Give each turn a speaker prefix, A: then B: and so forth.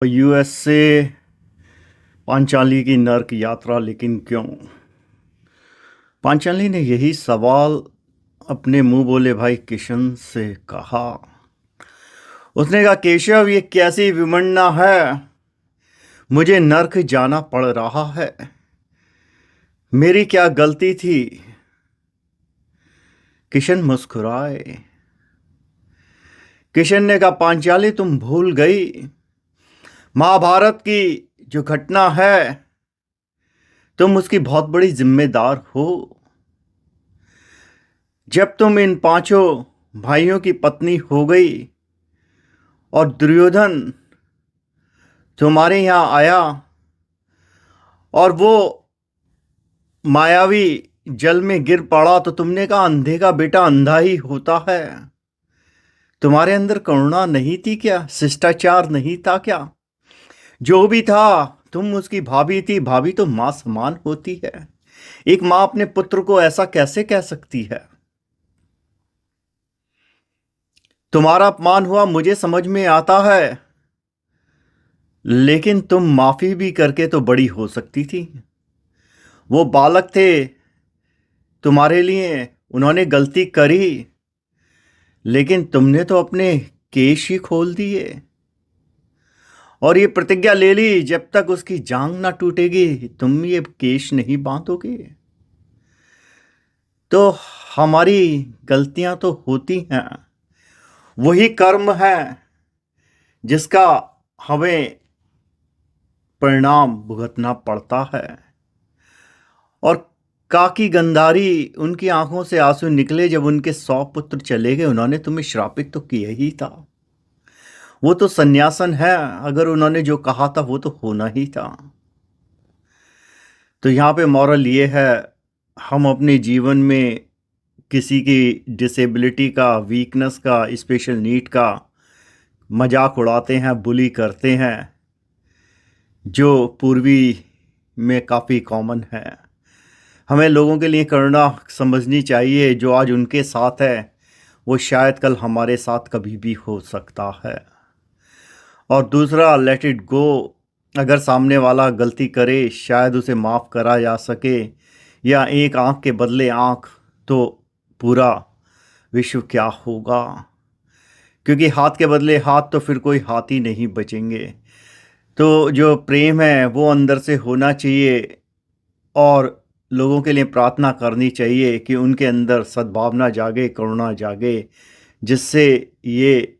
A: US से पांचाली की नर्क यात्रा, लेकिन क्यों? पांचाली ने यही सवाल अपने मुंह बोले भाई किशन से कहा। उसने कहा, केशव, ये कैसी विडंबना है, मुझे नर्क जाना पड़ रहा है, मेरी क्या गलती थी? किशन मुस्कुराए। किशन ने कहा, पांचाली, तुम भूल गई महाभारत की जो घटना है, तुम उसकी बहुत बड़ी जिम्मेदार हो। जब तुम इन पांचों भाइयों की पत्नी हो गई और दुर्योधन तुम्हारे यहां आया और वो मायावी जल में गिर पड़ा, तो तुमने कहा, अंधे का बेटा अंधा ही होता है। तुम्हारे अंदर करुणा नहीं थी क्या? शिष्टाचार नहीं था क्या? जो भी था, तुम उसकी भाभी थी। भाभी तो मां समान होती है। एक मां अपने पुत्र को ऐसा कैसे कह सकती है? तुम्हारा अपमान हुआ, मुझे समझ में आता है, लेकिन तुम माफी भी करके तो बड़ी हो सकती थी। वो बालक थे तुम्हारे लिए, उन्होंने गलती करी, लेकिन तुमने तो अपने केश ही खोल दिए और ये प्रतिज्ञा ले ली, जब तक उसकी जांग ना टूटेगी तुम ये केश नहीं बांधोगे। तो हमारी गलतियां तो होती हैं, वही कर्म है जिसका हमें परिणाम भुगतना पड़ता है। और काकी गंधारी, उनकी आंखों से आंसू निकले जब उनके 100 पुत्र चले गए। उन्होंने तुम्हें श्रापित तो किया ही था। वो तो सन्यासन है, अगर उन्होंने जो कहा था वो तो होना ही था। तो यहाँ पे मॉरल ये है, हम अपने जीवन में किसी की डिसेबिलिटी का, वीकनेस का, स्पेशल नीड का मजाक उड़ाते हैं, बुली करते हैं, जो पूर्वी में काफ़ी कॉमन है। हमें लोगों के लिए करुणा समझनी चाहिए। जो आज उनके साथ है वो शायद कल हमारे साथ कभी भी हो सकता है। और दूसरा, लेट इट गो। अगर सामने वाला गलती करे, शायद उसे माफ़ करा जा सके, या एक आंख के बदले आंख, तो पूरा विश्व क्या होगा? क्योंकि हाथ के बदले हाथ, तो फिर कोई हाथ ही नहीं बचेंगे। तो जो प्रेम है वो अंदर से होना चाहिए, और लोगों के लिए प्रार्थना करनी चाहिए कि उनके अंदर सद्भावना जागे, करुणा जागे, जिससे ये